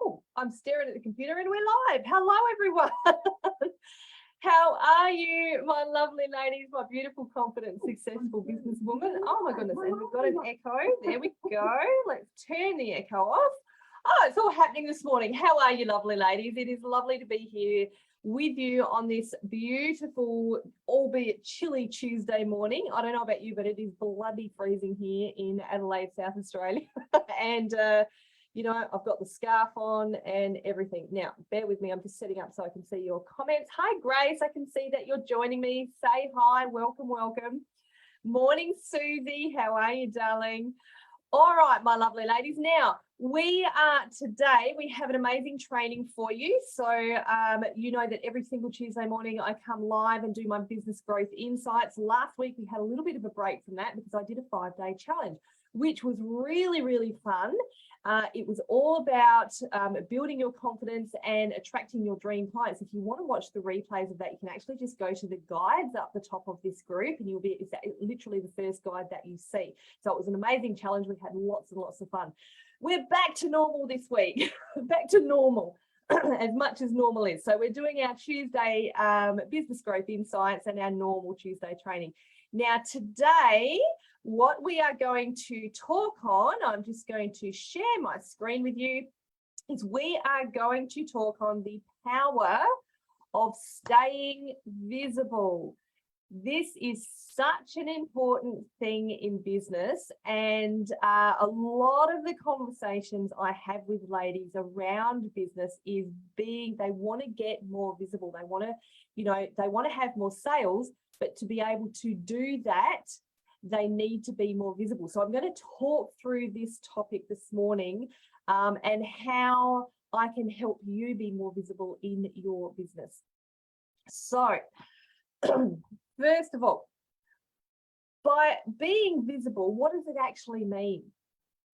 Oh, I'm staring at the computer and we're live. Hello, everyone. How are you, my lovely ladies, my beautiful, confident, successful businesswoman? Oh, my goodness. And we've got an echo. There we go. Let's turn the echo off. Oh, it's all happening this morning. How are you, lovely ladies? It is lovely to be here with you on this beautiful, albeit chilly Tuesday morning. I don't know about you, but it is bloody freezing here in Adelaide, South Australia. And, you know, I've got the scarf on and everything. Now, bear with me. I'm just setting up so I can see your comments. Hi, Grace. I can see that you're joining me. Say hi. Welcome, welcome. Morning, Susie. How are you, darling? All right, my lovely ladies. Now, today we have an amazing training for you. So, you know that every single Tuesday morning I come live and do my business growth insights. Last week we had a little bit of a break from that because I did a 5-day challenge, which was really, really fun. It was all about building your confidence and attracting your dream clients. If you want to watch the replays of that, you can actually just go to the guides up the top of this group and it's literally the first guide that you see. So it was an amazing challenge. We had lots and lots of fun. We're back to normal this week, back to normal. As much as normal is. So we're doing our Tuesday business growth insights and our normal Tuesday training. Now today, what we are going to talk on, I'm just going to share my screen with you, is we are going to talk on the power of staying visible. This is such an important thing in business, and a lot of the conversations I have with ladies around business is they want to get more visible. They want to have more sales, but to be able to do that, they need to be more visible. So I'm going to talk through this topic this morning and how I can help you be more visible in your business. So first of all, by being visible, what does it actually mean?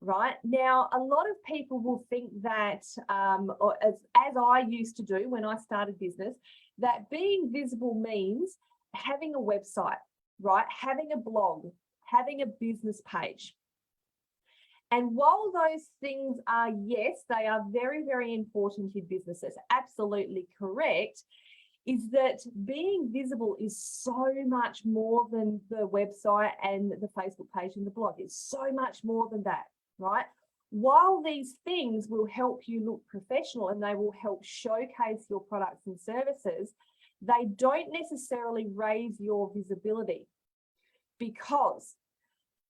Right now, a lot of people will think that, or as I used to do when I started business, that being visible means having a website, right? Having a blog, having a business page. And while those things are, yes, they are very, very important in business, that's absolutely correct, is that being visible is so much more than the website and the Facebook page and the blog. It's so much more than that, right? While these things will help you look professional and they will help showcase your products and services, they don't necessarily raise your visibility because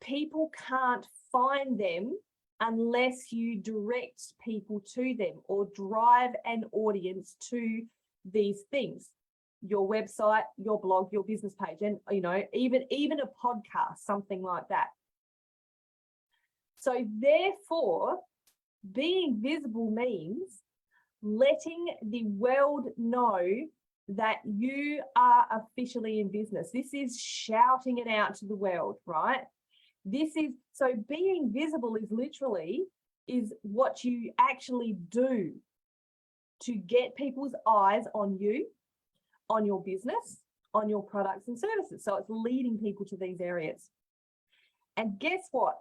people can't find them unless you direct people to them or drive an audience to these things, your website, your blog, your business page, and even a podcast, something like that. So therefore, being visible means letting the world know that you are officially in business. This is shouting it out to the world, right? So being visible is what you actually do to get people's eyes on you, on your business, on your products and services. So it's leading people to these areas. And guess what?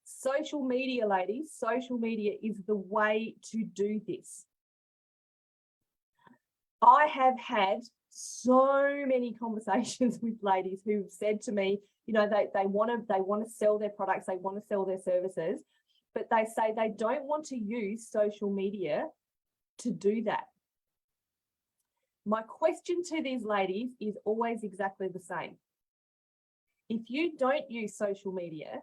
Social media, ladies, social media is the way to do this. I have had so many conversations with ladies who've said to me, they want to sell their products, they want to sell their services, but they say they don't want to use social media to do that. My question to these ladies is always exactly the same. If you don't use social media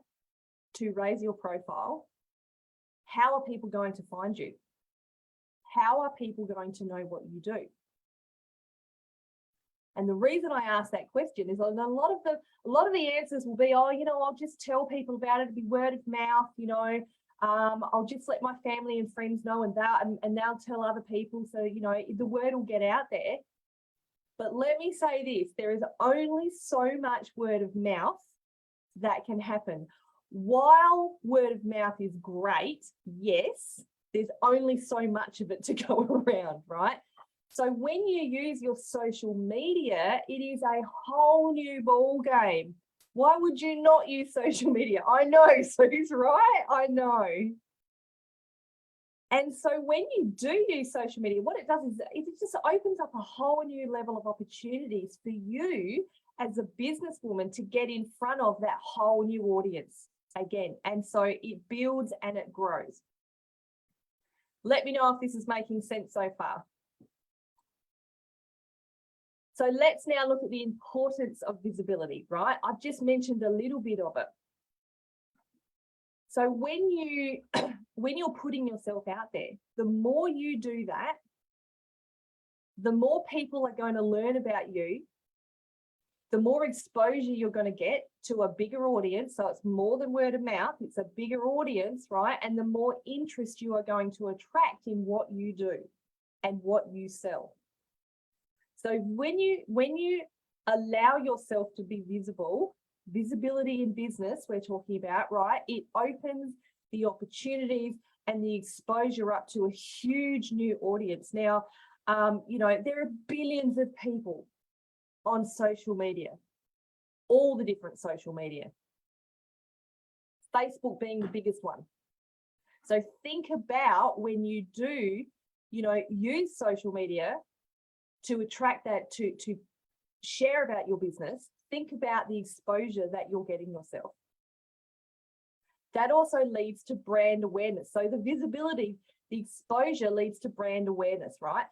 to raise your profile, how are people going to find you? How are people going to know what you do? And the reason I ask that question is a lot of the answers will be, I'll just tell people about it. It'll be word of mouth, I'll just let my family and friends know and they'll tell other people. So, the word will get out there. But let me say this, there is only so much word of mouth that can happen. While word of mouth is great, yes, there's only so much of it to go around, right? So when you use your social media, it is a whole new ball game. Why would you not use social media? I know, Sue's right. I know. And so when you do use social media, what it does is it just opens up a whole new level of opportunities for you as a businesswoman to get in front of that whole new audience again. And so it builds and it grows. Let me know if this is making sense so far. So let's now look at the importance of visibility, right? I've just mentioned a little bit of it. So when you're putting yourself out there, the more you do that, the more people are going to learn about you, the more exposure you're going to get to a bigger audience. So it's more than word of mouth, it's a bigger audience, right? And the more interest you are going to attract in what you do and what you sell. So when you allow yourself to be visible, visibility in business we're talking about, right? It opens the opportunities and the exposure up to a huge new audience. Now, you know, there are billions of people on social media, all the different social media, Facebook being the biggest one. So think about when you do, you know, use social media to attract that, to share about your business, think about the exposure that you're getting yourself. That also leads to brand awareness. So the visibility, the exposure leads to brand awareness, right?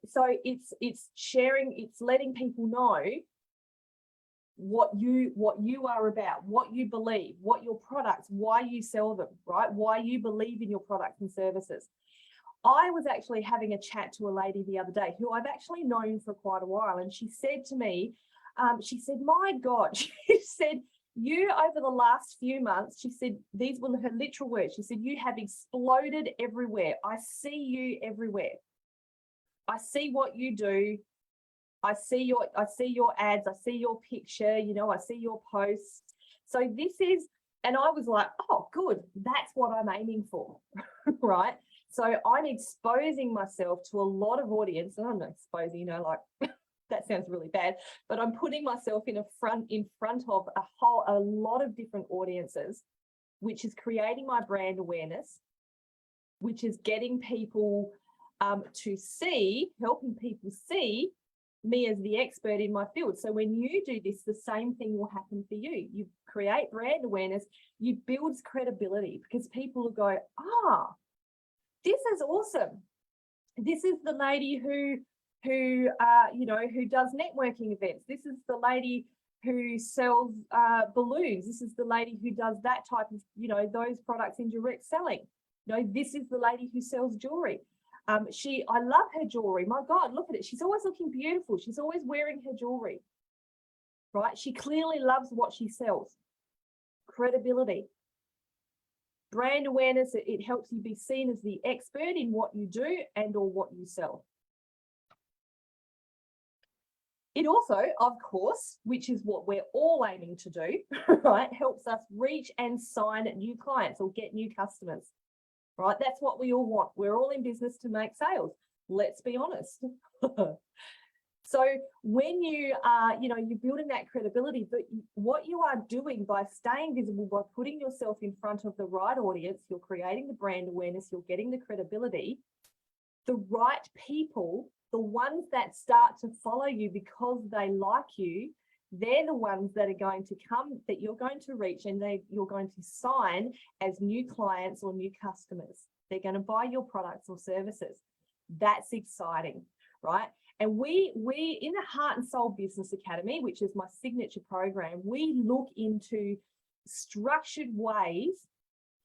So it's sharing, it's letting people know what you are about, what you believe, what your products, why you sell them, right? Why you believe in your products and services. I was actually having a chat to a lady the other day who I've actually known for quite a while, and she said to me, she said, my God, she said, you over the last few months, she said, these were her literal words. She said, you have exploded everywhere. I see you everywhere. I see what you do. I see your ads. I see your picture, you know, I see your posts. So this is, and I was like, oh, good. That's what I'm aiming for, right? So I'm exposing myself to a lot of audience. And I'm not exposing, you know, like that sounds really bad, but I'm putting myself in front of a lot of different audiences, which is creating my brand awareness, which is getting people to see, helping people see me as the expert in my field. So when you do this, the same thing will happen for you. You create brand awareness, you build credibility, because people will go, ah, this is awesome. This is the lady who you know, who does networking events. This is the lady who sells balloons. This is the lady who does that type of, you know, those products in direct selling. You know, this is the lady who sells jewelry. I love her jewelry. My God, look at it. She's always looking beautiful. She's always wearing her jewelry, right? She clearly loves what she sells. Credibility. Brand awareness, it helps you be seen as the expert in what you do and or what you sell. It also, of course, which is what we're all aiming to do, right, helps us reach and sign new clients or get new customers, right? That's what we all want. We're all in business to make sales. Let's be honest. So when you are, you know, you're building that credibility, but what you are doing by staying visible, by putting yourself in front of the right audience, you're creating the brand awareness, you're getting the credibility, the right people, the ones that start to follow you because they like you, they're the ones that are going to come, that you're going to reach, and you're going to sign as new clients or new customers. They're going to buy your products or services. That's exciting, right? And we in the Heart and Soul Business Academy, which is my signature program, we look into structured ways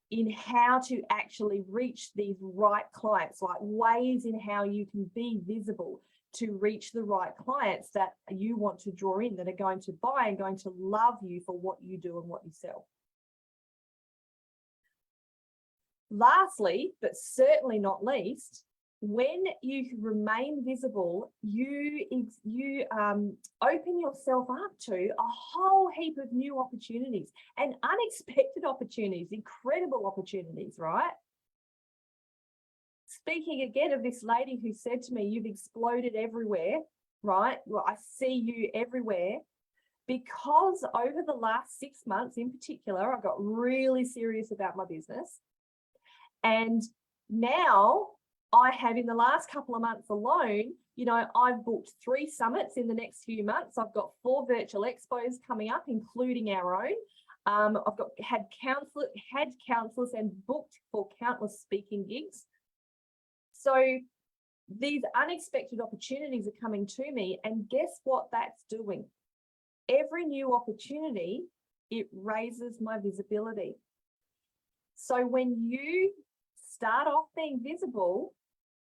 in how to actually reach these right clients, like ways in how you can be visible to reach the right clients that you want to draw in, that are going to buy and going to love you for what you do and what you sell. Lastly, but certainly not least, when you remain visible, you open yourself up to a whole heap of new opportunities and unexpected opportunities, incredible opportunities, right? Speaking again of this lady who said to me, you've exploded everywhere, right? Well, I see you everywhere. Because over the last 6 months in particular, I got really serious about my business. And Now I have, in the last couple of months alone, you know, I've booked 3 summits in the next few months. I've got 4 virtual expos coming up, including our own. I've had counselors and booked for countless speaking gigs. So these unexpected opportunities are coming to me, and guess what that's doing? Every new opportunity, it raises my visibility. So when you start off being visible,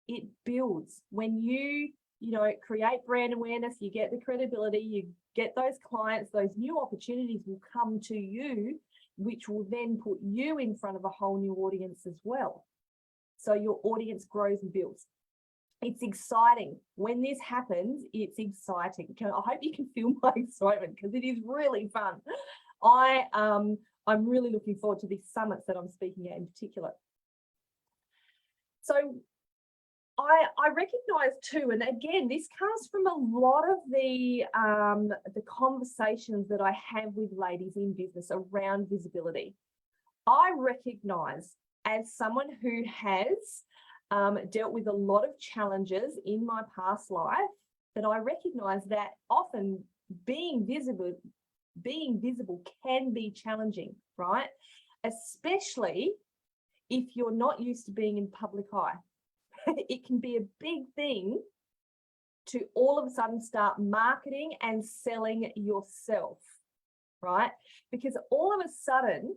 it builds. When you create brand awareness, you get the credibility, you get those clients, those new opportunities will come to you, which will then put you in front of a whole new audience as well. So your audience grows and builds. It's exciting. When this happens, it's exciting. I hope you can feel my excitement, because it is really fun. I'm really looking forward to these summits that I'm speaking at in particular. So I recognize too, and again, this comes from a lot of the conversations that I have with ladies in business around visibility. I recognize, as someone who has dealt with a lot of challenges in my past life, that I recognize that often being visible can be challenging, right? Especially if you're not used to being in public eye. It can be a big thing to all of a sudden start marketing and selling yourself, right? Because all of a sudden,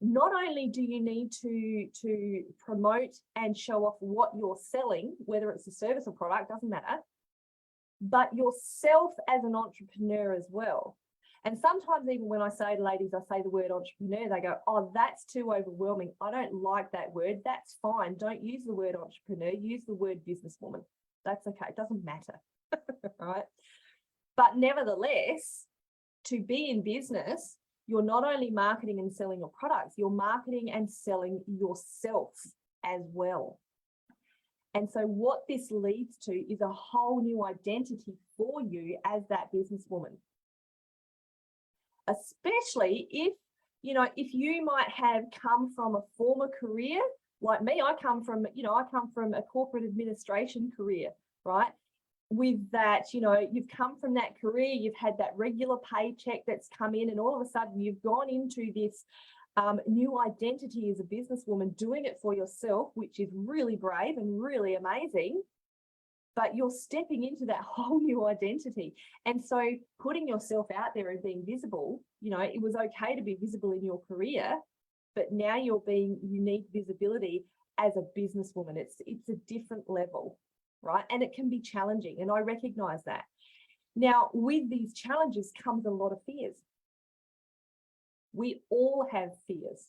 not only do you need to promote and show off what you're selling, whether it's a service or product, doesn't matter, but yourself as an entrepreneur as well. And sometimes even when I say to ladies, I say the word entrepreneur, they go, oh, that's too overwhelming. I don't like that word. That's fine. Don't use the word entrepreneur. Use the word businesswoman. That's okay. It doesn't matter, right? But nevertheless, to be in business, you're not only marketing and selling your products, you're marketing and selling yourself as well. And so what this leads to is a whole new identity for you as that businesswoman. Especially if you might have come from a former career like me. I come from a corporate administration career, right? With that, you've come from that career, you've had that regular paycheck that's come in, and all of a sudden you've gone into this new identity as a businesswoman, doing it for yourself, which is really brave and really amazing. But you're stepping into that whole new identity. And so putting yourself out there and being visible, it was okay to be visible in your career, but now you need visibility as a businesswoman. It's a different level, right? And it can be challenging, and I recognize that. Now, with these challenges comes a lot of fears. We all have fears.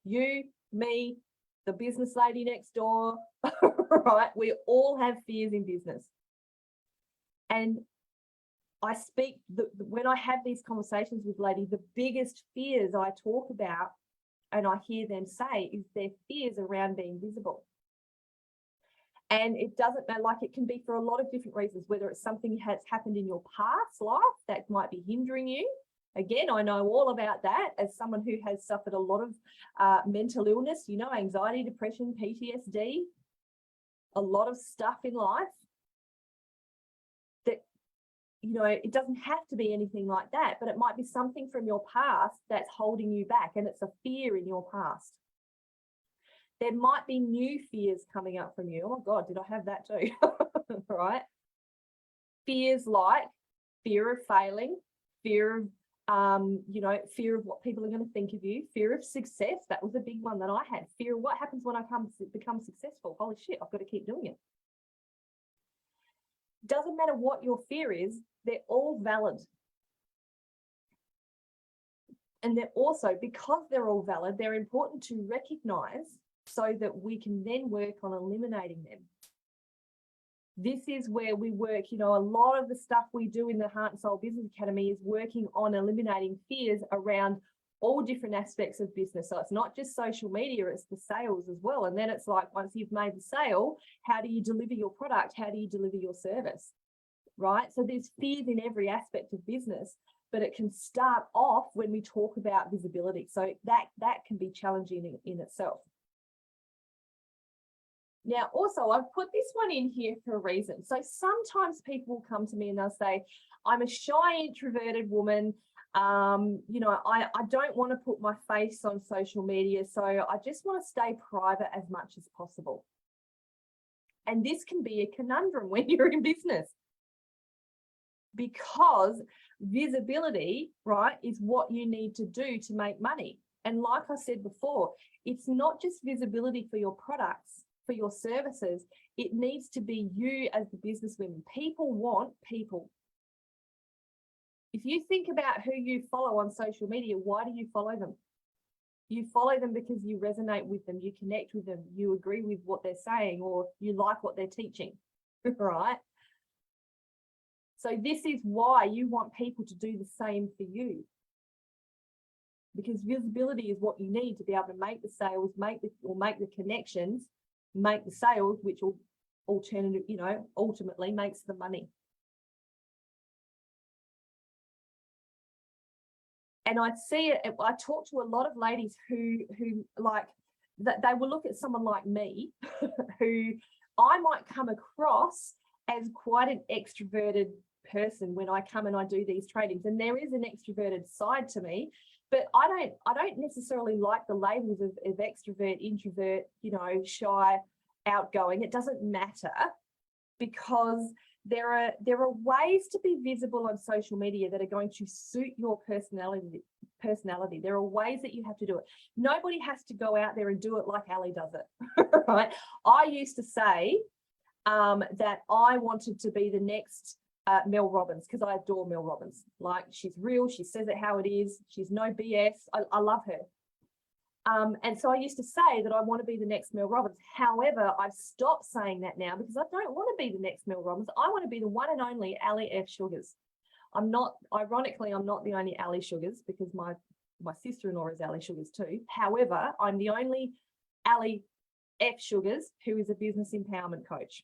You, me, the business lady next door, right? We all have fears in business. And I when I have these conversations with ladies, the biggest fears I talk about and I hear them say is their fears around being visible. And it doesn't matter, like it can be for a lot of different reasons, whether it's something has happened in your past life that might be hindering you. Again, I know all about that as someone who has suffered a lot of mental illness, anxiety, depression, PTSD, a lot of stuff in life that, it doesn't have to be anything like that, but it might be something from your past that's holding you back, and it's a fear in your past. There might be new fears coming up from you. Oh my God, did I have that too? Right? Fears like fear of failing, fear of fear of what people are going to think of you, fear of success. That was a big one that I had. Fear of what happens when I become successful. Holy shit, I've got to keep doing it. Doesn't matter what your fear is, they're all valid. And they're also, because they're all valid, they're important to recognize so that we can then work on eliminating them. This is where we work, a lot of the stuff we do in the Heart and Soul Business Academy is working on eliminating fears around all different aspects of business. So it's not just social media, it's the sales as well. And then it's like, once you've made the sale, how do you deliver your product? How do you deliver your service? Right? So there's fears in every aspect of business, but it can start off when we talk about visibility. So that can be challenging in itself. Now, also, I've put this one in here for a reason. So sometimes people will come to me and they'll say, I'm a shy, introverted woman. You know, I don't want to put my face on social media, so I just want to stay private as much as possible. And this can be a conundrum when you're in business, because visibility, right, is what you need to do to make money. And like I said before, it's not just visibility for your products, for your services. It needs to be you as the businesswoman. People want people. If you think about who you follow on social media, why do you follow them? You follow them because you resonate with them, you connect with them, you agree with what they're saying, or you like what they're teaching, right? So this is why you want people to do the same for you, because visibility is what you need to be able to make the sales, make the connections, make the sales, which will ultimately makes the money. And I see it, I talk to a lot of ladies who like that they will look at someone like me who I might come across as quite an extroverted person when I come and I do these trainings, and there is an extroverted side to me, but I don't necessarily like the labels of extrovert, introvert, you know, shy, outgoing. It doesn't matter, because there are ways to be visible on social media that are going to suit your personality. There are ways that you have to do it. Nobody has to go out there and do it like Ali does it, right? I used to say that I wanted to be the next Mel Robbins, because I adore Mel Robbins. Like, she's real, she says it how it is, she's no BS. I love her. And so I used to say that I want to be the next Mel Robbins. However, I've stopped saying that now, because I don't want to be the next Mel Robbins. I want to be the one and only Ali F. Sugars. Ironically, I'm not the only Ali Sugars, because my sister-in-law is Ali Sugars too. However, I'm the only Ali F. Sugars who is a business empowerment coach.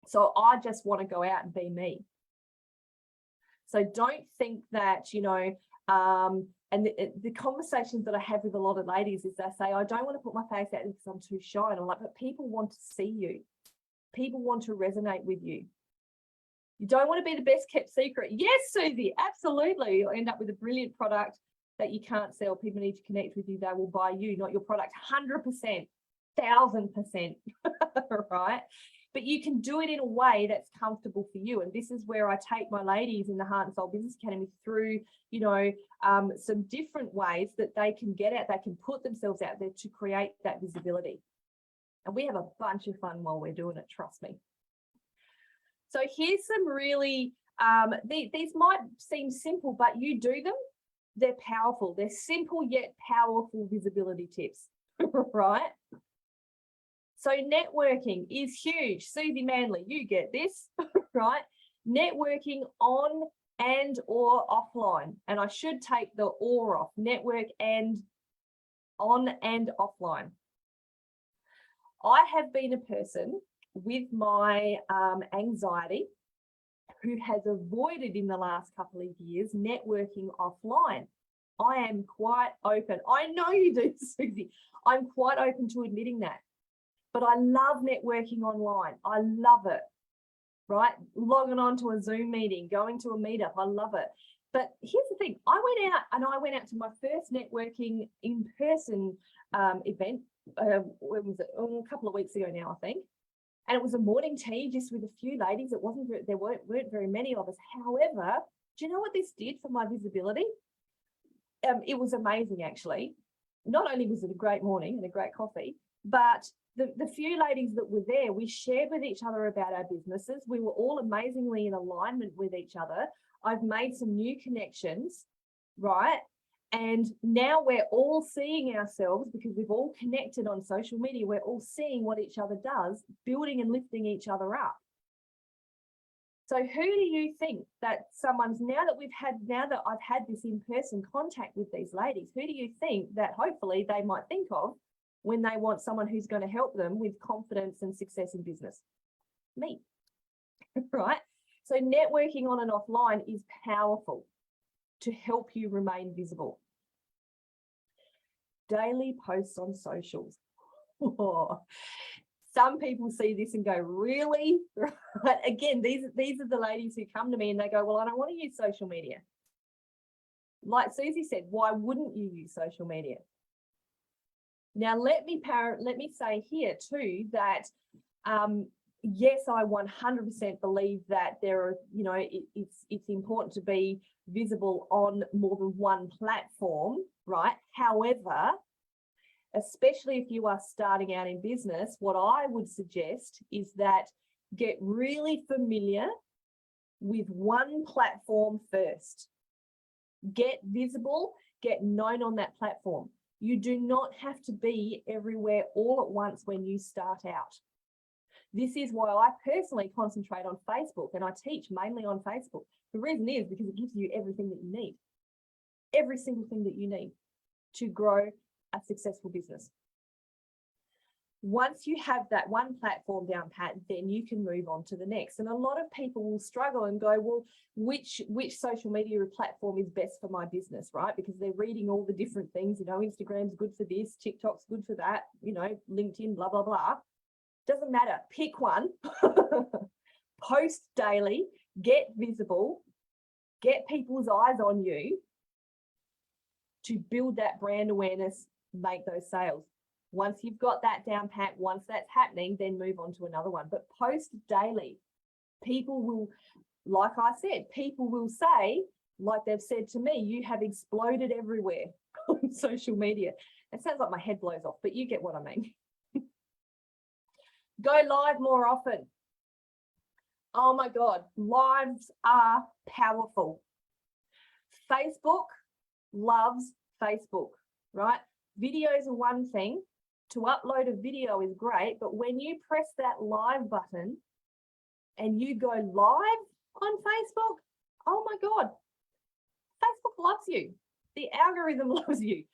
So I just want to go out and be me. So don't think that, you know, and the conversations that I have with a lot of ladies is they say, I don't want to put my face out because I'm too shy. And I'm like, but people want to see you. People want to resonate with you. You don't want to be the best kept secret. Yes, Susie, absolutely. You'll end up with a brilliant product that you can't sell. People need to connect with you. They will buy you, not your product. 100%, 1000%, right? But you can do it in a way that's comfortable for you. And this is where I take my ladies in the Heart and Soul Business Academy through, you know, some different ways that they can get out, they can put themselves out there to create that visibility. And we have a bunch of fun while we're doing it, trust me. So here's some really, these might seem simple, but you do them, they're powerful. They're simple yet powerful visibility tips, right? So networking is huge. Susie Manley, you get this, right? Networking on and or offline. And I should take the or off. Network and on and offline. I have been a person with my anxiety who has avoided in the last couple of years networking offline. I am quite open. I know you do, Susie. I'm quite open to admitting that. But I love networking online. I love it, right? Logging on to a Zoom meeting, going to a meetup, I love it. But here's the thing, I went out to my first networking in-person event, when was it? Oh, a couple of weeks ago now, I think. And it was a morning tea just with a few ladies. There weren't very many of us. However, do you know what this did for my visibility? It was amazing, actually. Not only was it a great morning and a great coffee, but the few ladies that were there, we shared with each other about our businesses. We were all amazingly in alignment with each other. I've made some new connections, right? And now we're all seeing ourselves, because we've all connected on social media. We're all seeing what each other does, building and lifting each other up. So who do you think that now that I've had this in-person contact with these ladies, who do you think that hopefully they might think of when they want someone who's going to help them with confidence and success in business? Me, right? So networking on and offline is powerful to help you remain visible. Daily posts on socials. Some people see this and go, really? Right? Again, these are the ladies who come to me and they go, well, I don't want to use social media. Like Susie said, why wouldn't you use social media? Now, let me say here too that yes, I 100% believe that there are, it's important to be visible on more than one platform, right? However, especially if you are starting out in business, what I would suggest is that get really familiar with one platform first. Get visible, get known on that platform. You do not have to be everywhere all at once when you start out. This is why I personally concentrate on Facebook and I teach mainly on Facebook. The reason is because it gives you everything that you need, every single thing that you need to grow a successful business. Once you have that one platform down pat, then you can move on to the next. And a lot of people will struggle and go, well, which social media platform is best for my business, right? Because they're reading all the different things, Instagram's good for this, TikTok's good for that, LinkedIn, blah, blah, blah. Doesn't matter. Pick one, post daily, get visible, get people's eyes on you to build that brand awareness, make those sales. Once you've got that down pat, once that's happening, then move on to another one. But post daily. People will, like I said, people will say, like they've said to me, you have exploded everywhere on social media. It sounds like my head blows off, but you get what I mean. Go live more often. Oh my God, lives are powerful. Facebook loves Facebook, right? Videos are one thing. To upload a video is great, but when you press that live button and you go live on Facebook, oh my God, Facebook loves you. The algorithm loves you.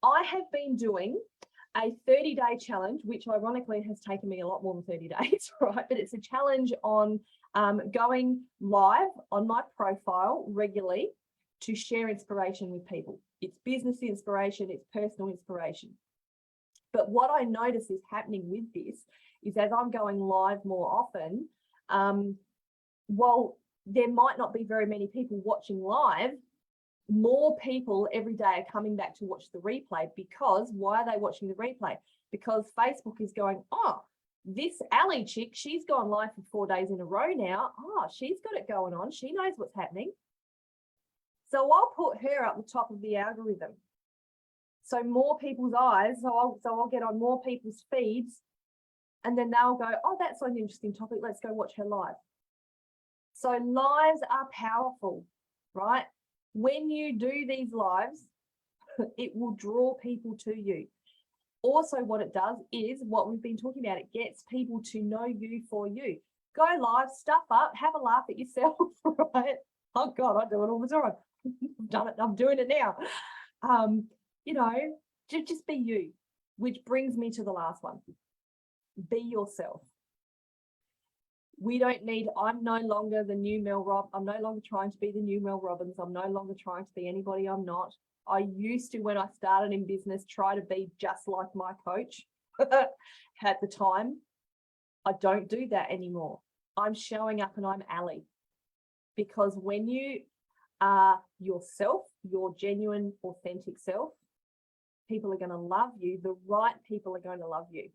I have been doing a 30-day challenge, which ironically has taken me a lot more than 30 days, right? But it's a challenge on going live on my profile regularly to share inspiration with people. It's business inspiration, it's personal inspiration. But what I notice is happening with this is as I'm going live more often, while there might not be very many people watching live, more people every day are coming back to watch the replay. Because why are they watching the replay? Because Facebook is going, oh, this Ali chick, she's gone live for 4 days in a row now. Oh, she's got it going on. She knows what's happening. So I'll put her up the top of the algorithm. So more people's eyes, so I'll get on more people's feeds, and then they'll go, oh, that's an interesting topic. Let's go watch her live. So lives are powerful, right? When you do these lives, it will draw people to you. Also, what it does is what we've been talking about. It gets people to know you for you. Go live, stuff up, have a laugh at yourself, right? Oh God, I do it all the time. I've done it. I'm doing it now. Just be you, which brings me to the last one. Be yourself. We don't need, I'm no longer the new Mel Robb. I'm no longer trying to be the new Mel Robbins. I'm no longer trying to be anybody I'm not. I used to, when I started in business, try to be just like my coach at the time. I don't do that anymore. I'm showing up and I'm Ali. Because when you are yourself, your genuine, authentic self, people are going to love you. The right people are going to love you.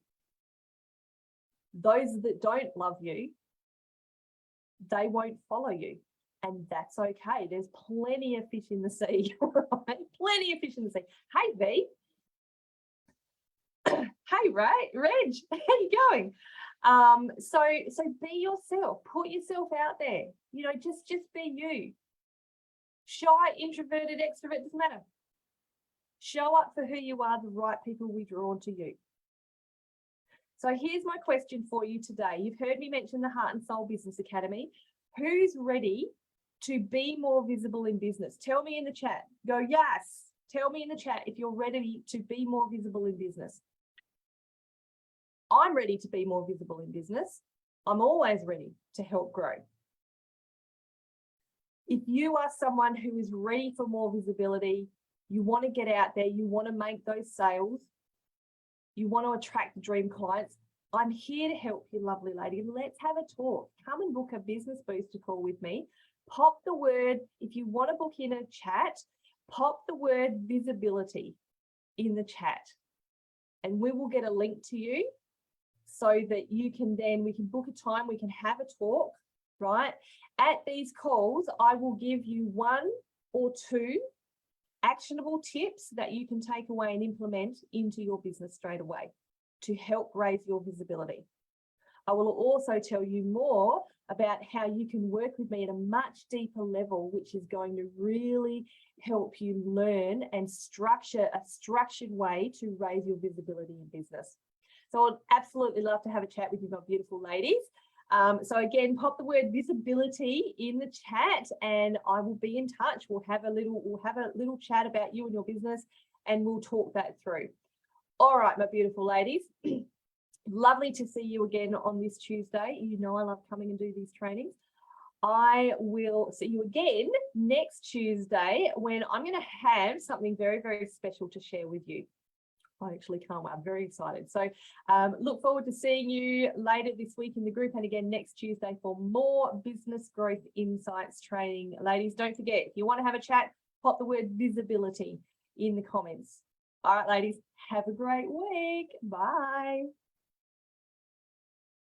Those that don't love you, they won't follow you. And that's okay. There's plenty of fish in the sea, right? Plenty of fish in the sea. Hey, V. Hey, Reg, how you going? So be yourself. Put yourself out there. Just be you. Shy, introverted, extrovert, doesn't matter. Show up for who you are. The right people will be drawn to you. So here's my question for you today. You've heard me mention the Heart and Soul Business Academy. Who's ready to be more visible in business? Tell me in the chat. Go, yes. Tell me in the chat if you're ready to be more visible in business. I'm ready to be more visible in business. I'm always ready to help grow. If you are someone who is ready for more visibility, you want to get out there, you want to make those sales, you want to attract the dream clients, I'm here to help you, lovely lady. Let's have a talk. Come and book a business booster call with me. Pop the word, if you want to book in a chat, pop the word visibility in the chat and we will get a link to you so that you can then, we can book a time, we can have a talk, right? At these calls, I will give you 1 or 2 actionable tips that you can take away and implement into your business straight away to help raise your visibility. I will also tell you more about how you can work with me at a much deeper level, which is going to really help you learn and structure a structured way to raise your visibility in business. So I'd absolutely love to have a chat with you, my beautiful ladies. So again, pop the word visibility in the chat and I will be in touch. We'll have a little chat about you and your business and we'll talk that through. All right, my beautiful ladies. Lovely to see you again on this Tuesday. You know I love coming and do these trainings. I will see you again next Tuesday when I'm going to have something very, very special to share with you. I actually can't wait. I'm very excited. So look forward to seeing you later this week in the group and again next Tuesday for more business growth insights training. Ladies, don't forget, if you want to have a chat, pop the word visibility in the comments. All right, ladies, have a great week. Bye.